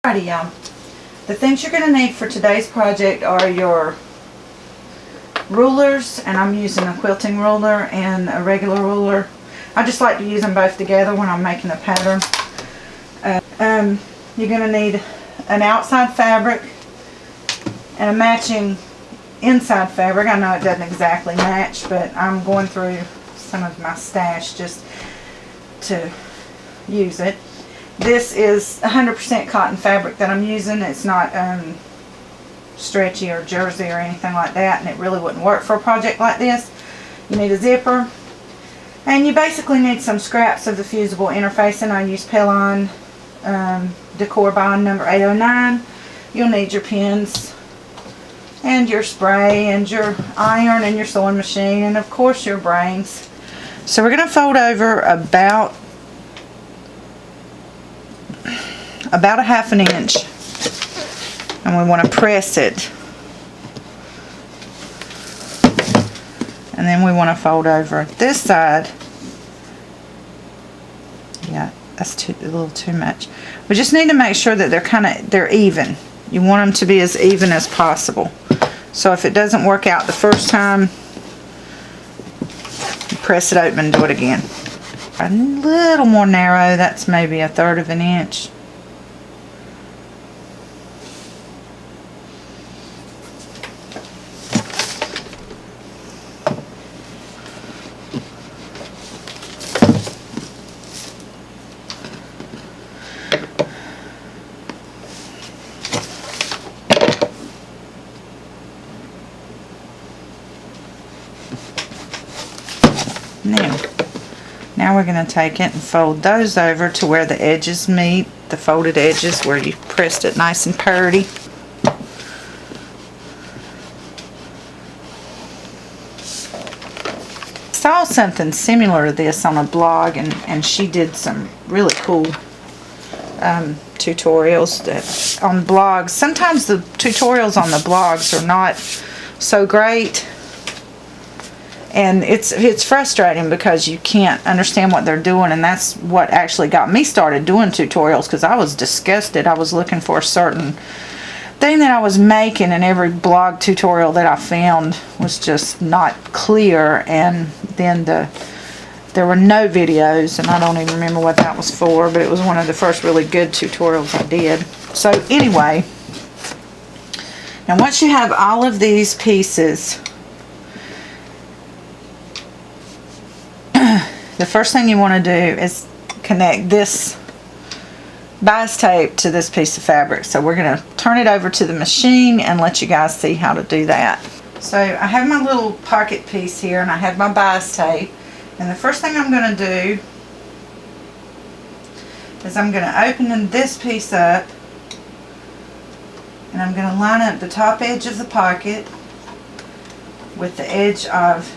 Alrighty, y'all. The things you're going to need for today's project are your rulers, and I'm using a quilting ruler and a regular ruler. I just like to use them both together when I'm making a pattern. You're going to need an outside fabric and a matching inside fabric. I know it doesn't exactly match, but I'm going through some of my stash just to use it. This is 100% cotton fabric that I'm using. It's not stretchy or jersey or anything like that, and it really wouldn't work for a project like this. You need a zipper, and you basically need some scraps of the fusible interfacing. I use Pellon Decor Bond number 809. You'll need your pins and your spray and your iron and your sewing machine and of course your brains. So we're going to fold over about a 1/2 inch, and we want to press it, and then we want to fold over this side. Yeah, that's a little too much. We just need to make sure that they're even. You want them to be as even as possible. So if it doesn't work out the first time, you press it open and do it again. A little more narrow, that's maybe 1/3 of an inch. Now we're going to take it and fold those over to where the edges meet, the folded edges where you pressed it nice and purty. Saw something similar to this on a blog, and she did some really cool tutorials that on blogs. Sometimes the tutorials on the blogs are not so great. And it's frustrating because you can't understand what they're doing, and that's what actually got me started doing tutorials, because I was disgusted. I was looking for a certain thing that I was making, and every blog tutorial that I found was just not clear, and then there were no videos, and I don't even remember what that was for, but it was one of the first really good tutorials I did. So anyway, now once you have all of these pieces, the first thing you want to do is connect this bias tape to this piece of fabric. So we're going to turn it over to the machine and let you guys see how to do that. So I have my little pocket piece here, and I have my bias tape, and the first thing I'm going to do is I'm going to open this piece up, and I'm going to line up the top edge of the pocket with the edge of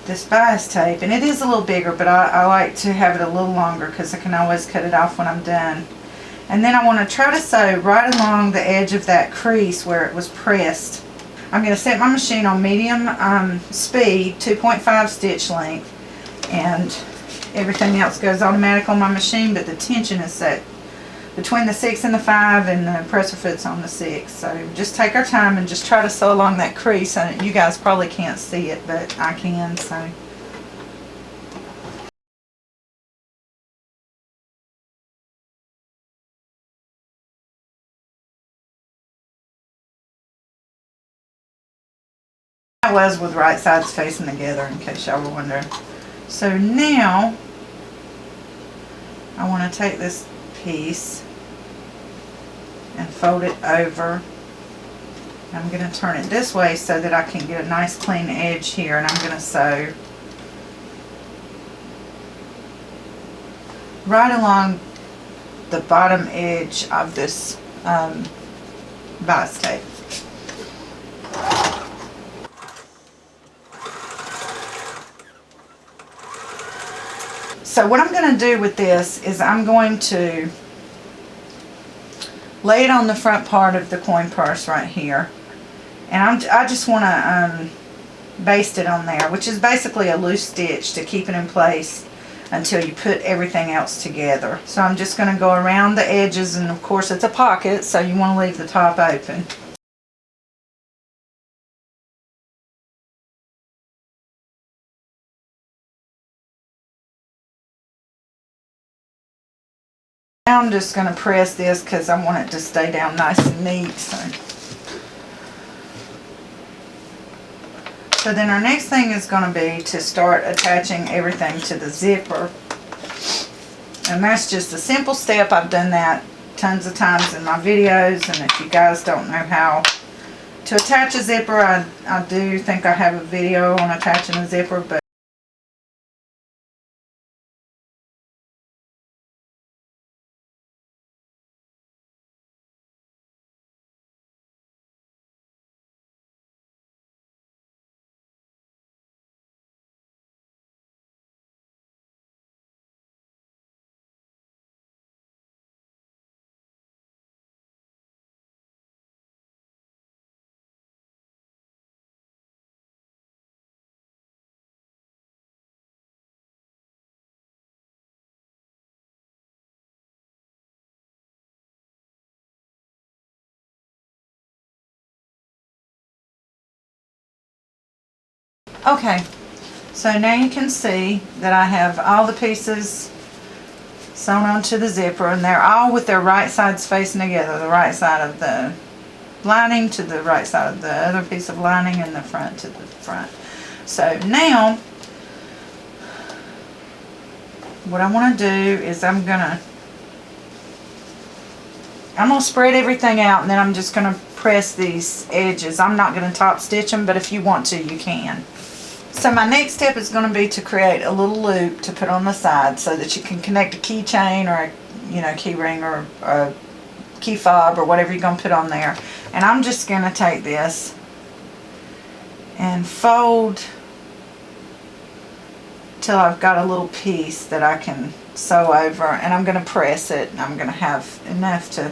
this bias tape, and it is a little bigger, but I like to have it a little longer because I can always cut it off when I'm done. And then I want to try to sew right along the edge of that crease where it was pressed. I'm going to set my machine on medium speed, 2.5 stitch length, and everything else goes automatic on my machine, but the tension is set between the 6 and the 5, and the presser foot's on the 6. So just take our time and just try to sew along that crease. And you guys probably can't see it, but I can. So I was with right sides facing together, in case y'all were wondering. So now I want to take this piece and fold it over. I'm going to turn it this way so that I can get a nice clean edge here, and I'm going to sew right along the bottom edge of this bias tape. So what I'm going to do with this is I'm going to lay it on the front part of the coin purse right here, and I just want to baste it on there, which is basically a loose stitch to keep it in place until you put everything else together. So I'm just going to go around the edges, and of course it's a pocket, so you want to leave the top open. Now I'm just going to press this because I want it to stay down nice and neat. So then our next thing is going to be to start attaching everything to the zipper. And that's just a simple step. I've done that tons of times in my videos, and if you guys don't know how to attach a zipper, I do think I have a video on attaching a zipper, but okay. So now you can see that I have all the pieces sewn onto the zipper, and they're all with their right sides facing together. The right side of the lining to the right side of the other piece of lining, and the front to the front. So now what I want to do is I'm gonna spread everything out, and then I'm just gonna press these edges. I'm not gonna top stitch them, but if you want to, you can. So my next step is going to be to create a little loop to put on the side so that you can connect a keychain or a key ring or a key fob or whatever you're going to put on there. And I'm just going to take this and fold till I've got a little piece that I can sew over, and I'm going to press it, and I'm going to have enough to...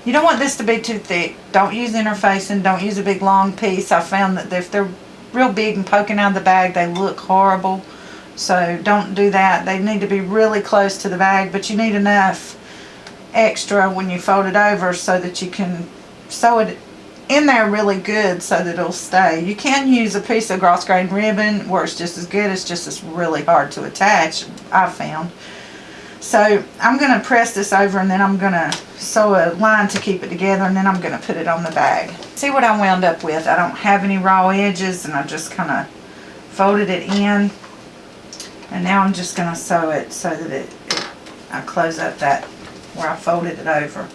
You don't want this to be too thick. Don't use interfacing. Don't use a big long piece. I found that if they're real big and poking out of the bag, they look horrible. So don't do that. They need to be really close to the bag, but you need enough extra when you fold it over so that you can sew it in there really good so that it'll stay. You can use a piece of gross grain ribbon, works just as good. It's just as really hard to attach, I've found. So I'm going to press this over, and then I'm going to sew a line to keep it together, and then I'm going to put it on the bag. See what I wound up with? I don't have any raw edges, and I just kind of folded it in, and now I'm just going to sew it so that I close up that where I folded it over.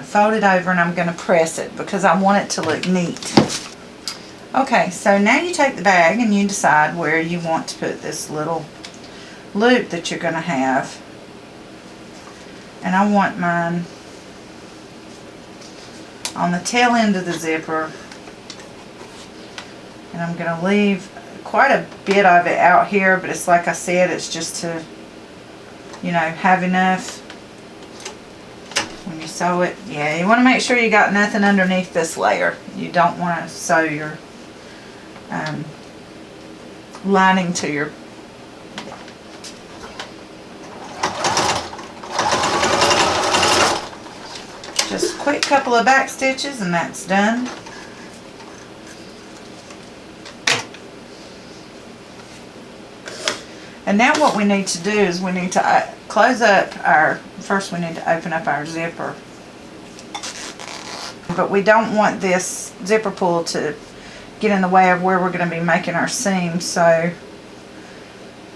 Fold it over, and I'm going to press it because I want it to look neat. Okay, so now you take the bag and you decide where you want to put this little loop that you're going to have. And I want mine on the tail end of the zipper, and I'm going to leave quite a bit of it out here, but it's like I said, it's just to, have enough. When you sew it, yeah, you want to make sure you got nothing underneath this layer. You don't want to sew your lining to your just a quick couple of back stitches, and that's done. And now what we need to do is we need to close up first we need to open up our zipper. But we don't want this zipper pull to get in the way of where we're going to be making our seam, so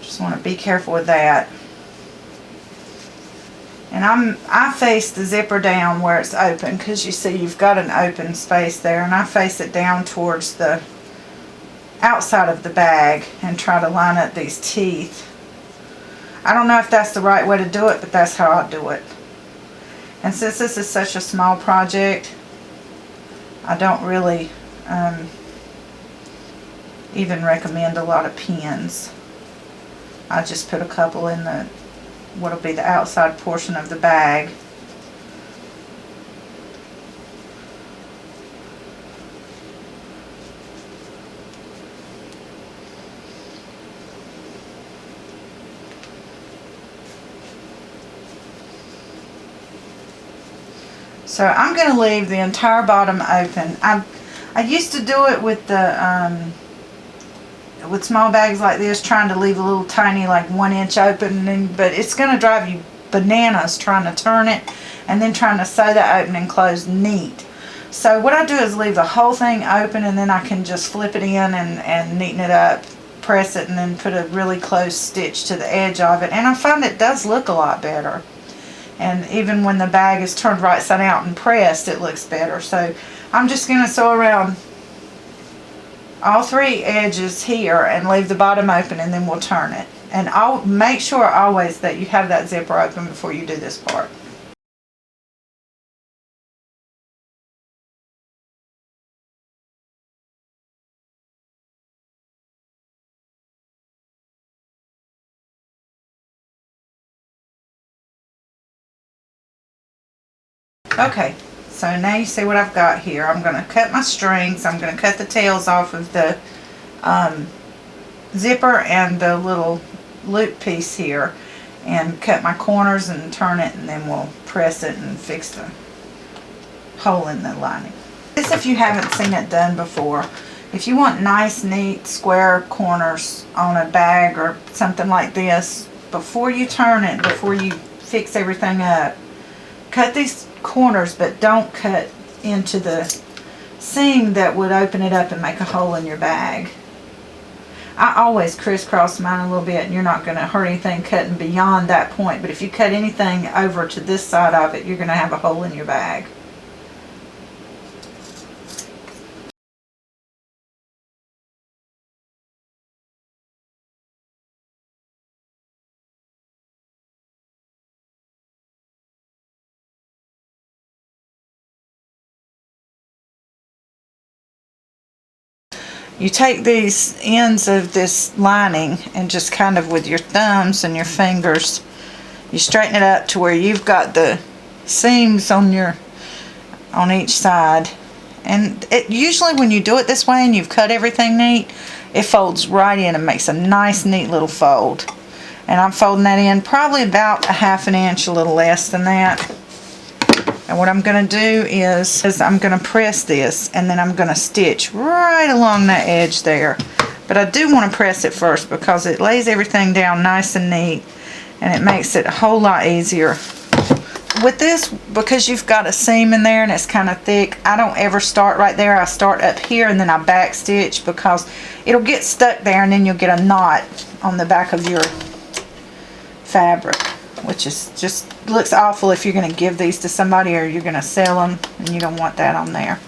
just want to be careful with that. And I face the zipper down where it's open, because you see you've got an open space there, and I face it down towards the outside of the bag and try to line up these teeth. I don't know if that's the right way to do it, but that's how I do it. And since this is such a small project, I don't really even recommend a lot of pins. I just put a couple in what'll be the outside portion of the bag, So I'm going to leave the entire bottom open. I used to do it with the with small bags like this, trying to leave a little tiny like 1-inch opening, but it's going to drive you bananas trying to turn it and then trying to sew that opening closed neat. So what I do is leave the whole thing open, and then I can just flip it in and neaten it up, press it, and then put a really close stitch to the edge of it, and I find it does look a lot better. And even when the bag is turned right side out and pressed, it looks better. So I'm just going to sew around all 3 edges here and leave the bottom open, and then we'll turn it. And I'll make sure always that you have that zipper open before you do this part. Okay, so now you see what I've got here. I'm going to cut my strings. I'm going to cut the tails off of the zipper and the little loop piece here, and cut my corners and turn it, and then we'll press it and fix the hole in the lining. This, if you haven't seen it done before, if you want nice, neat, square corners on a bag or something like this, before you turn it, before you fix everything up, cut these corners, but don't cut into the seam that would open it up and make a hole in your bag. I always crisscross mine a little bit, and you're not going to hurt anything cutting beyond that point, but if you cut anything over to this side of it, you're going to have a hole in your bag. You take these ends of this lining and just kind of with your thumbs and your fingers, you straighten it up to where you've got the seams on each side. And it usually, when you do it this way and you've cut everything neat, it folds right in and makes a nice neat little fold. And I'm folding that in probably about 1/2 inch, a little less than that. And what I'm going to do is I'm going to press this, and then I'm going to stitch right along that edge there. But I do want to press it first because it lays everything down nice and neat, and it makes it a whole lot easier. With this, because you've got a seam in there and it's kind of thick, I don't ever start right there. I start up here and then I back stitch, because it'll get stuck there and then you'll get a knot on the back of your fabric, which is just looks awful if you're going to give these to somebody or you're going to sell them, and you don't want that on there.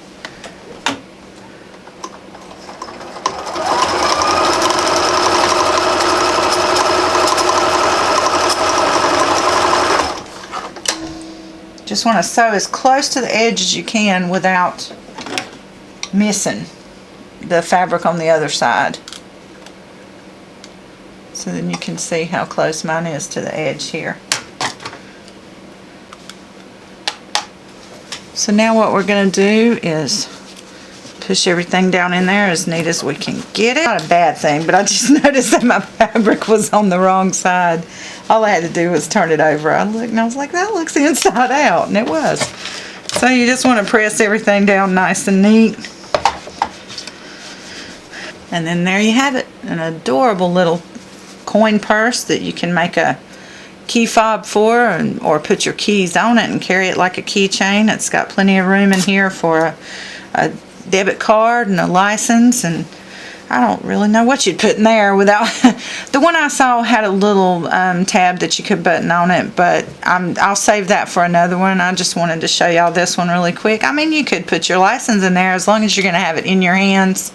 Just want to sew as close to the edge as you can without missing the fabric on the other side. So then you can see how close mine is to the edge here. So now what we're going to do is push everything down in there as neat as we can get it. Not a bad thing, but I just noticed that my fabric was on the wrong side. All I had to do was turn it over. I looked and I was like, that looks inside out, and it was. So you just want to press everything down nice and neat. And then there you have it, an adorable little coin purse that you can make a key fob for, or put your keys on it and carry it like a keychain. It's got plenty of room in here for a debit card and a license, and I don't really know what you'd put in there without the one I saw had a little tab that you could button on it, but I'll save that for another one. I just wanted to show y'all this one really quick. I mean, you could put your license in there as long as you're going to have it in your hands.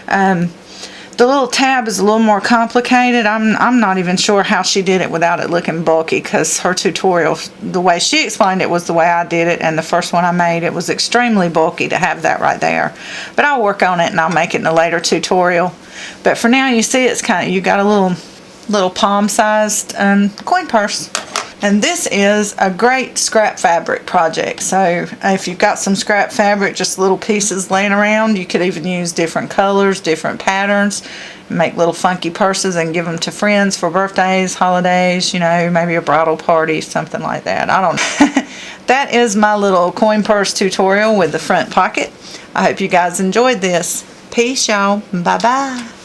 The little tab is a little more complicated. I'm not even sure how she did it without it looking bulky, because her tutorial, the way she explained it was the way I did it, and the first one I made, it was extremely bulky to have that right there. But I'll work on it and I'll make it in a later tutorial. But for now, you see it's kind of, you got a little palm-sized coin purse. And this is a great scrap fabric project. So if you've got some scrap fabric, just little pieces laying around, you could even use different colors, different patterns, make little funky purses and give them to friends for birthdays, holidays, you know, maybe a bridal party, something like that. I don't know. that is my little coin purse tutorial with the front pocket. I hope you guys enjoyed this. Peace, y'all. Bye-bye.